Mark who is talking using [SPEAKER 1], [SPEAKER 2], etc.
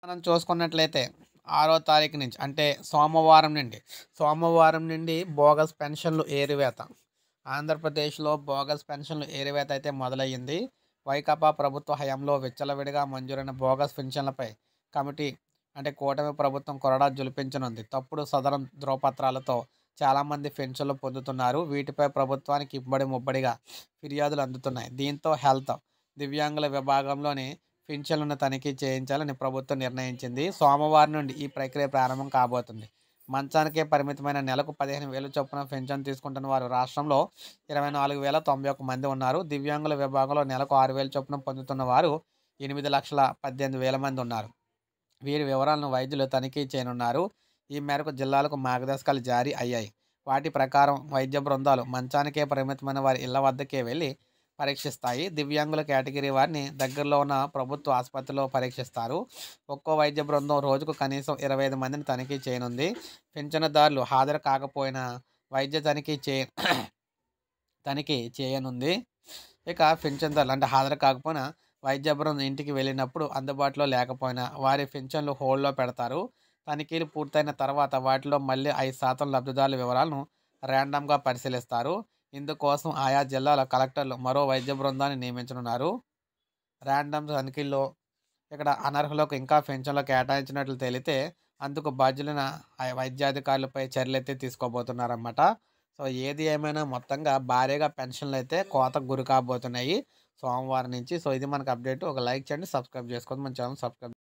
[SPEAKER 1] మనం చూసుకున్నట్లయితే 6వ తారీఖు నుంచి అంటే సోమవారం నుండి బోగస్ పెన్షన్లు ఏరివేత. ఆంధ్రప్రదేశ్‌లో బోగస్ పెన్షన్లు ఏరివేత అయితే మొదలయ్యింది. వైకాపా ప్రభుత్వ హయాంలో విచ్చలవిడిగా మంజూరైన బోగస్ పింఛన్లపై కమిటీ అంటే కూటమి ప్రభుత్వం కొరడా జులిపించనుంది. తప్పుడు సదరం ధ్రువపత్రాలతో చాలామంది పెన్షన్లు పొందుతున్నారు. వీటిపై ప్రభుత్వానికి ఇబ్బడి ముబ్బడిగా ఫిర్యాదులు అందుతున్నాయి. దీంతో హెల్త్, దివ్యాంగుల విభాగంలోని పింఛన్లను తనిఖీ చేయించాలని ప్రభుత్వం నిర్ణయించింది. సోమవారం నుండి ఈ ప్రక్రియ ప్రారంభం కాబోతుంది. మంచానికే పరిమితమైన నెలకు 15,000 చొప్పున పింఛను తీసుకుంటున్న వారు రాష్ట్రంలో 24,091 మంది ఉన్నారు. దివ్యాంగుల విభాగంలో నెలకు 6,000 చొప్పున పొందుతున్న వారు 8,18,000 మంది ఉన్నారు. వీరి వివరాలను వైద్యులు తనిఖీ చేయనున్నారు. ఈ మేరకు జిల్లాలకు మార్గదర్శకాలు జారీ అయ్యాయి. వాటి ప్రకారం వైద్య బృందాలు మంచానికే పరిమితమైన వారి ఇళ్ల వద్దకే వెళ్లి పరీక్షిస్తాయి. దివ్యాంగుల కేటగిరీ వారిని దగ్గరలో ఉన్న ప్రభుత్వ ఆసుపత్రిలో పరీక్షిస్తారు. ఒక్కో వైద్య బృందం రోజుకు కనీసం 25 మందిని తనిఖీ చేయనుంది. పింఛనుదారులు హాజరు కాకపోయినా వైద్య తనిఖీ చేయనుంది. ఇక పింఛన్దారులు అంటే హాజరు కాకపోయినా వైద్య బృందం ఇంటికి వెళ్ళినప్పుడు అందుబాటులో లేకపోయినా వారి పింఛన్లు హోల్డ్‌లో పెడతారు. తనిఖీలు పూర్తయిన తర్వాత వాటిలో మళ్ళీ 5% లబ్ధిదారుల వివరాలను ర్యాండమ్‌గా పరిశీలిస్తారు. ఇందుకోసం ఆయా జిల్లాల కలెక్టర్లు మరో వైద్య బృందాన్ని నియమించనున్నారు. ర్యాండమ్ తనిఖీల్లో ఇక్కడ అనర్హులకు ఇంకా పింఛన్లు కేటాయించినట్లు తేలితే అందుకు బాధ్యులైన వైద్యాధికారులపై చర్యలైతే తీసుకోబోతున్నారన్నమాట. సో ఏది ఏమైనా మొత్తంగా భారీగా పెన్షన్లు అయితే కోతకు గురి కాబోతున్నాయి సోమవారం నుంచి. సో ఇది మనకు అప్డేట్. ఒక లైక్ చేయండి, సబ్స్క్రైబ్ చేసుకోండి. మన ఛానల్ సబ్స్క్రైబ్